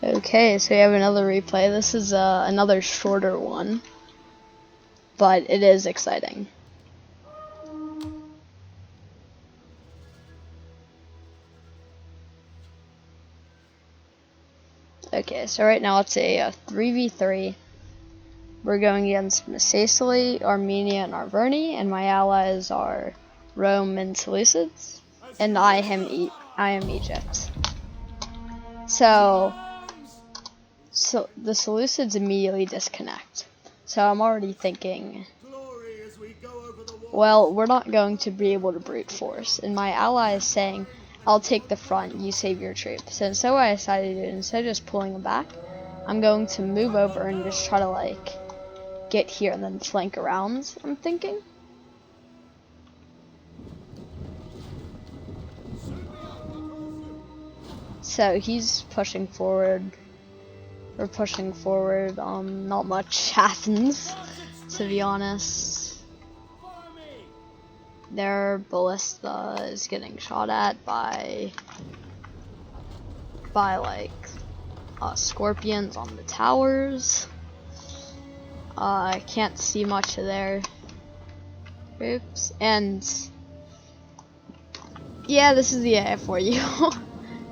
Okay, so we have another replay. This is another shorter one, but it is exciting. Okay, so right now it's a 3v3. We're going against Sicily, Armenia, and Arverni, and my allies are Rome and Seleucids, and I am Egypt. So the Seleucids immediately disconnect. So I'm already thinking, well, we're not going to be able to brute force, and my ally is saying, I'll take the front, you save your troops. And so what I decided to do, instead of just pulling them back, I'm going to move over and just try to get here and then flank around, I'm thinking. So he's pushing forward. We're pushing forward. Not much happens, to be honest. Their ballista is getting shot at by scorpions on the towers. I can't see much of their troops, and yeah, this is the AI for you.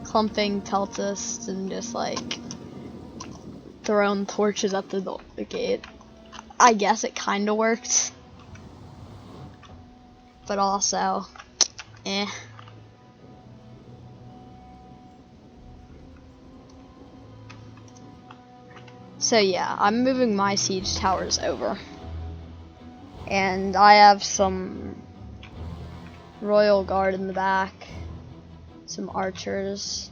Clumping Peltist and just throwing torches at the gate. I guess it kinda worked, but also, eh. So yeah, I'm moving my siege towers over, and I have some royal guard in the back, some archers.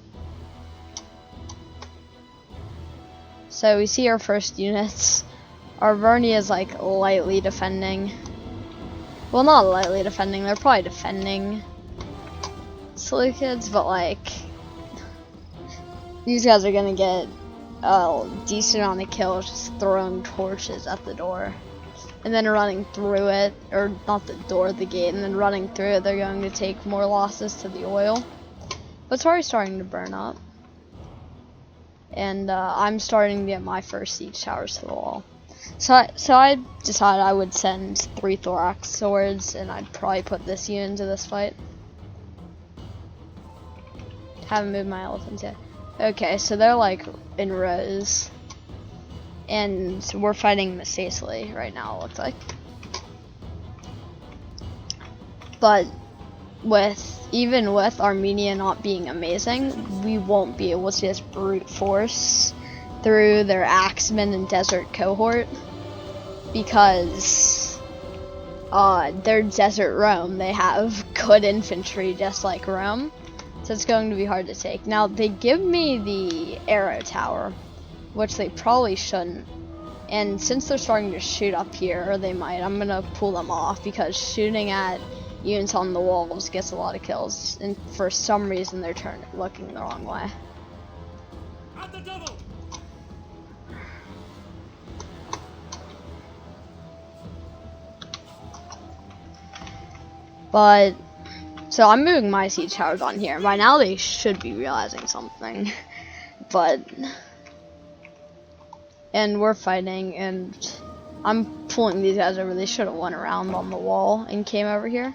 So we see our first units. Arverni is lightly defending. Well, not lightly defending, they're probably defending Seleucids, but these guys are gonna get a decent amount of kills just throwing torches at the door. And then running through it, or not the door, the gate, and then running through it, they're going to take more losses to the oil. But it's already starting to burn up. And I'm starting to get my first siege towers to the wall. So I decided I would send 3 thorax swords, and I'd probably put this unit into this fight. Haven't moved my elephants yet. Okay, so they're in rows. And we're fighting the Sicily right now, it looks like. But even with Armenia not being amazing, we won't be able to just brute force through their Axemen and Desert cohort, because they're Desert Rome. They have good infantry just like Rome, so it's going to be hard to take. Now they give me the arrow tower, which they probably shouldn't, and since they're starting to shoot up here, or they might, I'm gonna pull them off, because shooting at units on the walls gets a lot of kills, and for some reason they're looking the wrong way. At the double. But so I'm moving my siege towers on here. By now they should be realizing something, and we're fighting, and I'm pulling these guys over. They should have went around on the wall and came over here.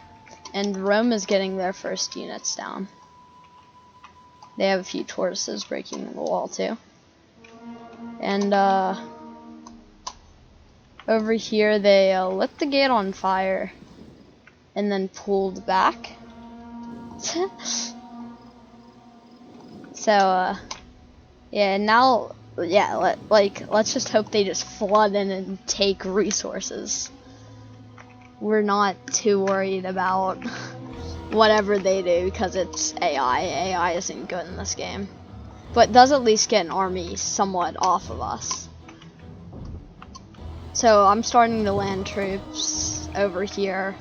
And Rome is getting their first units down. They have a few tortoises breaking the wall too. And over here they lit the gate on fire and then pulled back. So yeah, now let's just hope they just flood in and take resources. We're not too worried about whatever they do, because it's AI. AI isn't good in this game, but does at least get an army somewhat off of us. So I'm starting to land troops over here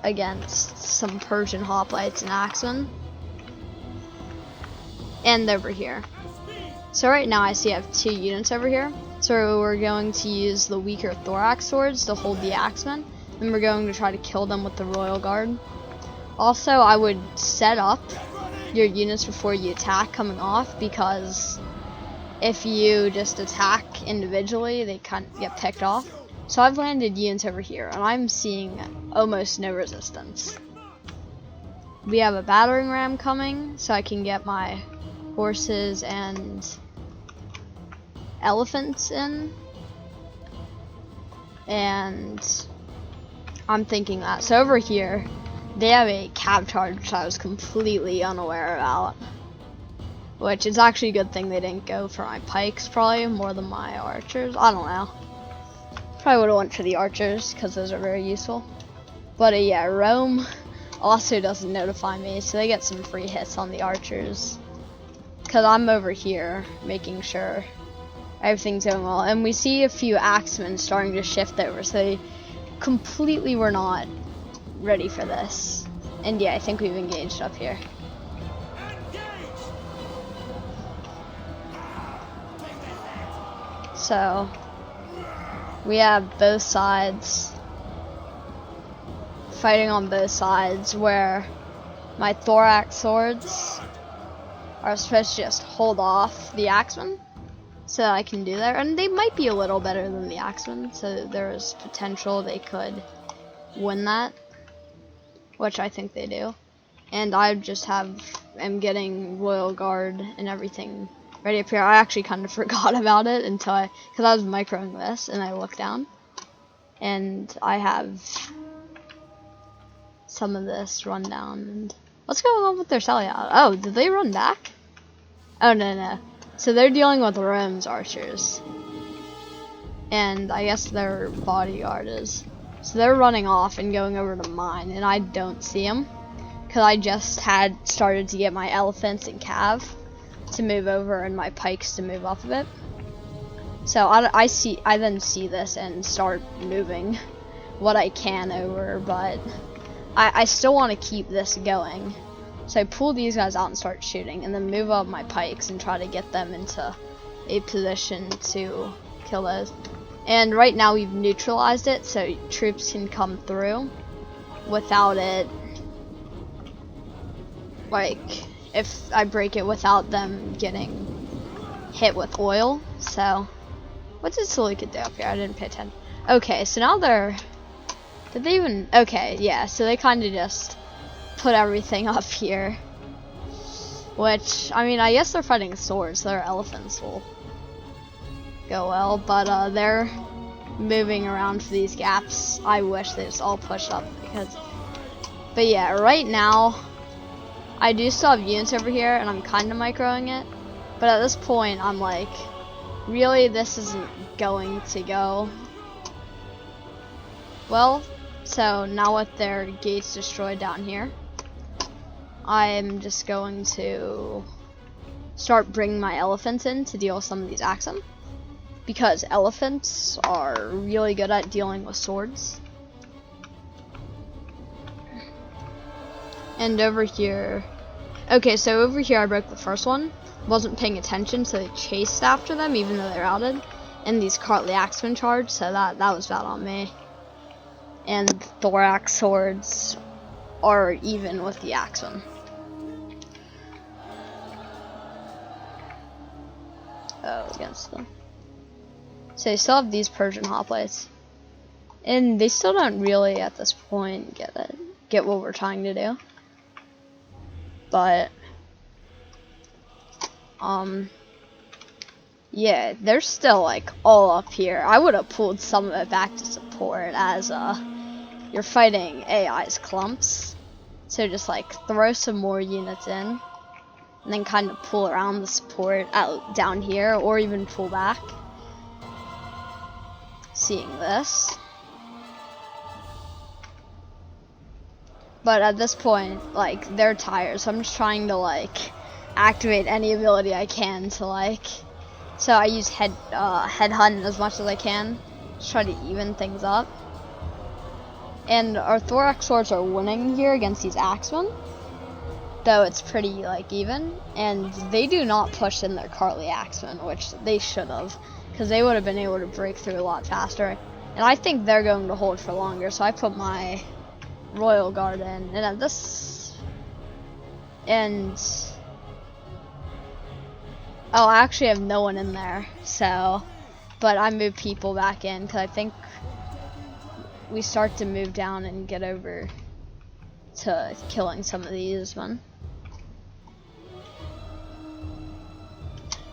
against some Persian hoplites and axemen, and over here. So right now I see I have 2 units over here. So we're going to use the weaker thorax swords to hold the axemen, and we're going to try to kill them with the royal guard. Also, I would set up your units before you attack coming off, because if you just attack individually, they kind of get picked off. So I've landed units over here, and I'm seeing almost no resistance. We have a battering ram coming, so I can get my horses and elephants in. And I'm thinking that. So over here, they have a cav charge, which I was completely unaware about. Which is actually a good thing they didn't go for my pikes, probably, more than my archers. I don't know. Probably would have went for the archers, because those are very useful. But yeah, Rome also doesn't notify me, so they get some free hits on the archers. Because I'm over here, making sure everything's going well. And we see a few axemen starting to shift over, so they completely were not ready for this. And yeah, I think we've engaged up here. So we have both sides fighting on both sides, where my thorax swords are supposed to just hold off the axemen so that I can do that. And they might be a little better than the axemen, so there's potential they could win that, which I think they do. And I just am getting Royal Guard and everything ready up here. I actually kind of forgot about it because I was microing this, and I looked down, and I have some of this run down. And what's going on with their sally out? Oh, did they run back? Oh, no. So they're dealing with Rome's archers, and I guess their bodyguard is. So they're running off and going over to mine, and I don't see them because I just had started to get my elephants and cav to move over and my pikes to move up a bit. So I then see this and start moving what I can over, but I still want to keep this going. So I pull these guys out and start shooting, and then move up my pikes and try to get them into a position to kill those. And right now we've neutralized it, so troops can come through without it, like, if I break it without them getting hit with oil. So what did Seleucid do up here? I didn't pay attention. Okay, so now did they even, okay, yeah, so they kind of just put everything up here, which, I mean, I guess they're fighting swords, so their elephants will go well, but they're moving around for these gaps. I wish they just all push up, but yeah, right now I do still have units over here, and I'm kind of microing it, but at this point I'm like, really, this isn't going to go well. So now with their gates destroyed down here, I'm just going to start bringing my elephants in to deal with some of these axemen, because elephants are really good at dealing with swords. And over here, okay, so over here I broke the first one, wasn't paying attention, so they chased after them even though they're routed, and these Cartly axemen charged, so that was bad on me. And thorax swords are even with the axemen. Oh, against them. So they still have these Persian hoplites, and they still don't really at this point get what we're trying to do. But yeah, they're still like all up here. I would have pulled some of it back to support, as you're fighting AI's clumps, so just like throw some more units in and then kind of pull around the support out down here, or even pull back. Seeing this, but at this point, like, they're tired, so I'm just trying to like activate any ability I can to like, so I use headhunt as much as I can to try to even things up. And our thorax swords are winning here against these axemen, though it's pretty like even, and they do not push in their Cartly axemen, which they should have, because they would have been able to break through a lot faster. And I think they're going to hold for longer, so I put my Royal Guard in, and at this, and Oh, I actually have no one in there, so, but I moved people back in because I think we start to move down and get over to killing some of these men.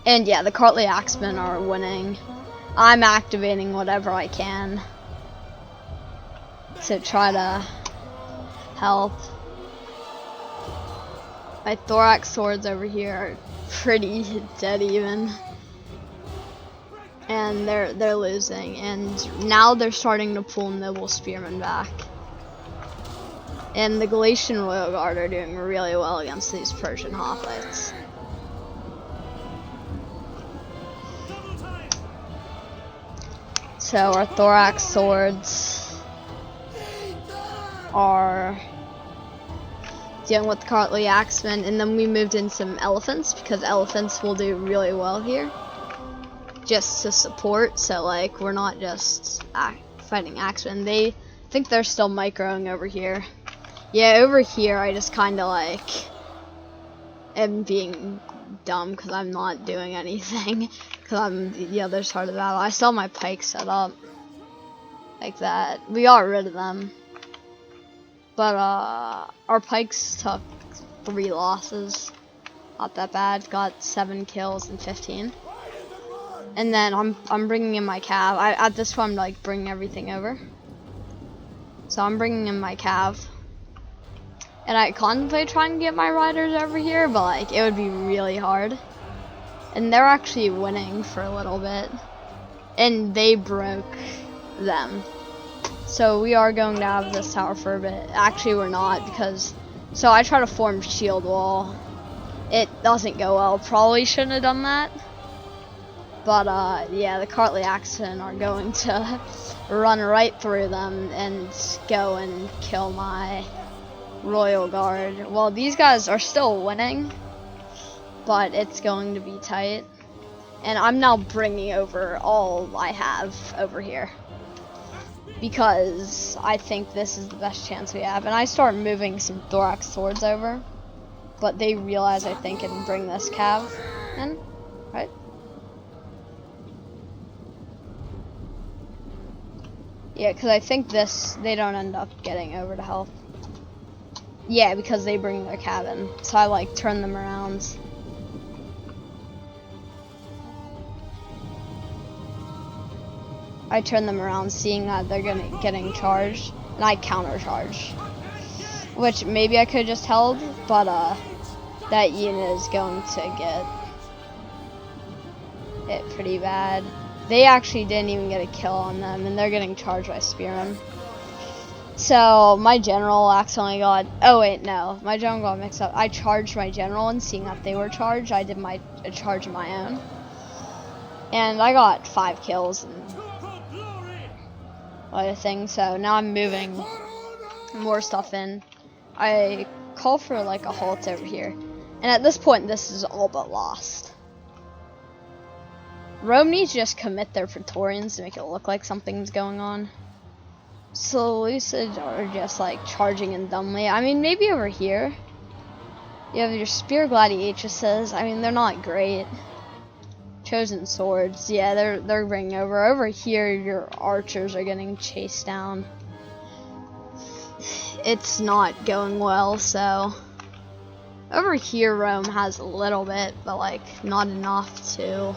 And yeah, the Cartly Axemen are winning. I'm activating whatever I can to try to help. My Thorax swords over here are pretty dead even. And they're losing, and now they're starting to pull Noble Spearmen back. And the Galatian Royal Guard are doing really well against these Persian hoplites. So our Thorax swords are dealing with the Cartly Axemen, and then we moved in some elephants because elephants will do really well here. Just to support, so like we're not just fighting Axemen. They think they're still microing over here. Yeah, over here I just kind of like am being dumb because I'm not doing anything because I'm the other side of the battle. I still have my pikes set up like that. We got rid of them, but our pikes took 3 losses. Not that bad. Got 7 kills and 15. And then I'm bringing in my cav. At this point I'm like bringing everything over. So I'm bringing in my cav. And I contemplate trying to get my riders over here, but like it would be really hard. And they're actually winning for a little bit. And they broke them. So we are going to have this tower for a bit. Actually we're not, because so I try to form shield wall. It doesn't go well. Probably shouldn't have done that. But yeah, the Cartly Axemen are going to run right through them and go and kill my Royal Guard. Well, these guys are still winning, but it's going to be tight. And I'm now bringing over all I have over here because I think this is the best chance we have. And I start moving some Thorax swords over, but they realize I think and bring this cav in, right? Yeah, because I think they don't end up getting over to help. Yeah, because they bring their cabin. So I like turn them around. I turn them around seeing that they're getting charged, and I counter charge. Which maybe I could just held, but that unit is going to get hit pretty bad. They actually didn't even get a kill on them, and they're getting charged by spearmen. So my general accidentally got, oh wait, no, my general got mixed up. I charged my general, and seeing that they were charged, I did a charge of my own. And I got 5 kills and other things, so now I'm moving more stuff in. I call for like a halt over here. And at this point, this is all but lost. Rome needs to just commit their Praetorians to make it look like something's going on. Seleucids are just like charging in dumbly. I mean, maybe over here you have your spear gladiatresses. I mean, they're not great. Chosen swords, yeah, they're bringing over. Over here, your archers are getting chased down. It's not going well, so over here Rome has a little bit, but like not enough to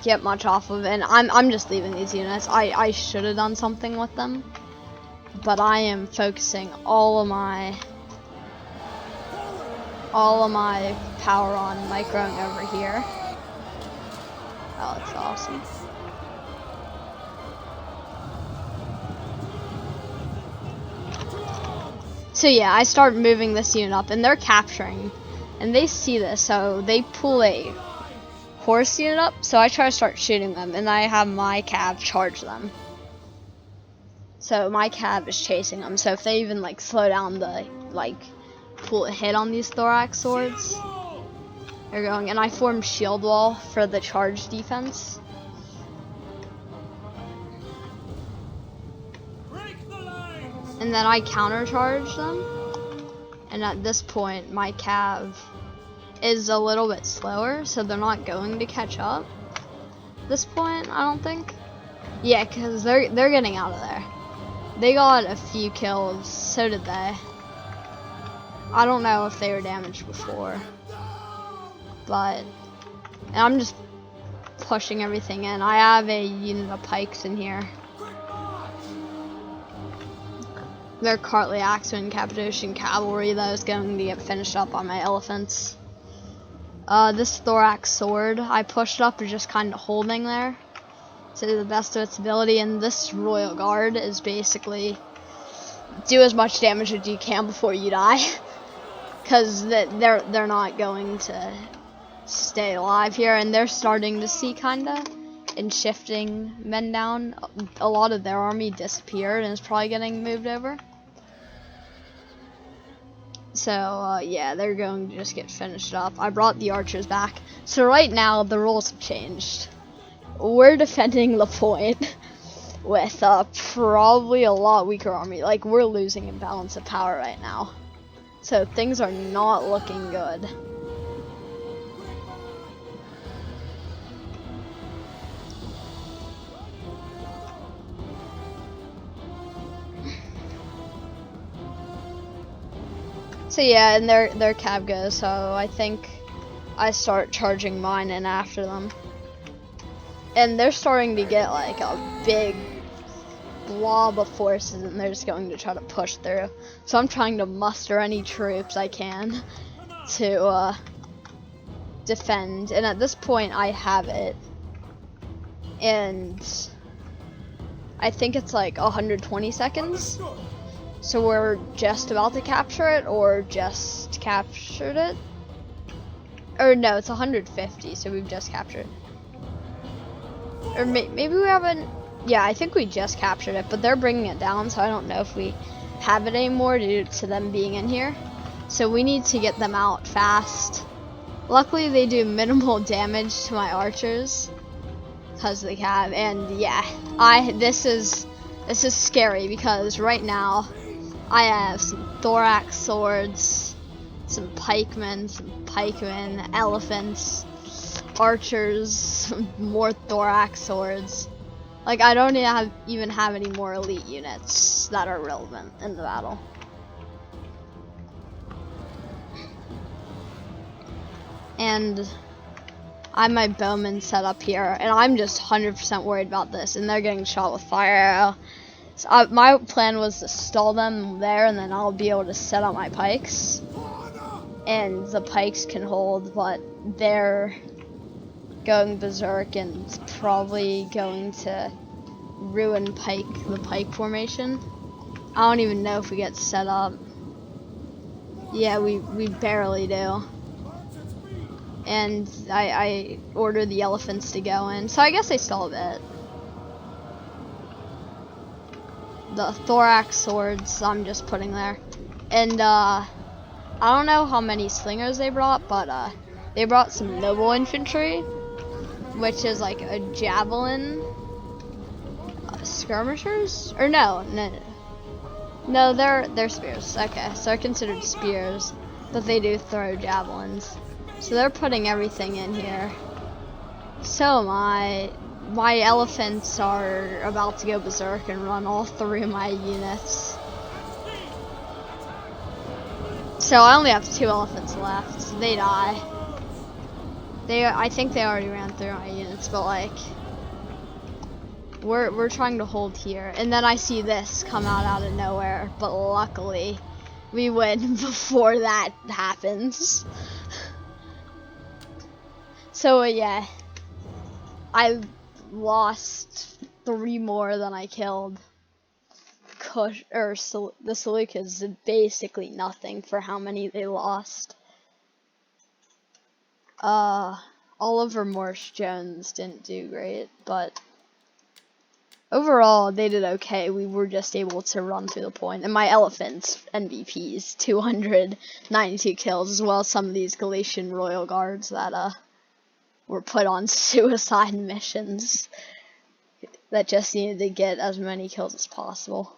get much off of it. And I'm just leaving these units. I should have done something with them, but I am focusing all of my power on microing over here. Oh, that's awesome. So yeah, I start moving this unit up, and they're capturing, and they see this, so they pull a horse unit up, so I try to start shooting them, and I have my cav charge them. So my cav is chasing them, so if they even like slow down the pull a hit on these thorax swords, they're going, and I form shield wall for the charge defense. And then I counter charge them, and at this point my cav is a little bit slower, so they're not going to catch up at this point, I don't think. Yeah, because they're getting out of there. They got a few kills, so did they. I don't know if they were damaged before, but and I'm just pushing everything in. I have a unit of pikes in here. They're Cartley Axemen Cappadocian Cavalry that is going to get finished up on my elephants. This thorax sword I pushed up is just kind of holding there to the best of its ability, and this Royal Guard is basically do as much damage as you can before you die, because they're not going to stay alive here, and they're starting to see kinda in shifting men down. A lot of their army disappeared and is probably getting moved over. So yeah, they're going to just get finished up. I brought the archers back. So right now the rules have changed. We're defending the point with probably a lot weaker army. Like, we're losing in balance of power right now. So things are not looking good. So yeah, and they're cav goes, so I think I start charging mine in after them. And they're starting to get like a big blob of forces, and they're just going to try to push through. So I'm trying to muster any troops I can to defend. And at this point I have it. And I think it's like 120 seconds. So we're just about to capture it, or just captured it. Or no, it's 150, so we've just captured it. Or maybe we haven't. Yeah, I think we just captured it, but they're bringing it down, so I don't know if we have it anymore due to them being in here. So we need to get them out fast. Luckily, they do minimal damage to my archers because they have. And yeah, this is scary because right now I have some thorax swords, some pikemen, elephants, archers, more thorax swords. Like, I don't even have any more elite units that are relevant in the battle. And I have my bowmen set up here, and I'm just 100% worried about this, and they're getting shot with fire arrow. So my plan was to stall them there, and then I'll be able to set up my pikes. And the pikes can hold, but they're going berserk and probably going to ruin the pike formation. I don't even know if we get set up. Yeah, we barely do. And I ordered the elephants to go in, so I guess they stall a bit. The thorax swords I'm just putting there. And I don't know how many slingers they brought, but they brought some noble infantry, which is like a javelin skirmishers? Or no, they're spears. Okay, so they're considered spears, but they do throw javelins. So they're putting everything in here. So my elephants are about to go berserk and run all through my units. So I only have 2 elephants left. They die. I think they already ran through my units, but like we're trying to hold here. And then I see this come out of nowhere, but luckily we win before that happens. So yeah, I lost 3 more than I killed. The Seleucids did basically nothing for how many they lost. Oliver Morse Jones didn't do great, but overall they did okay. We were just able to run through the point, and my elephants MVPs 292 kills, as well as some of these Galatian royal guards that were put on suicide missions that just needed to get as many kills as possible.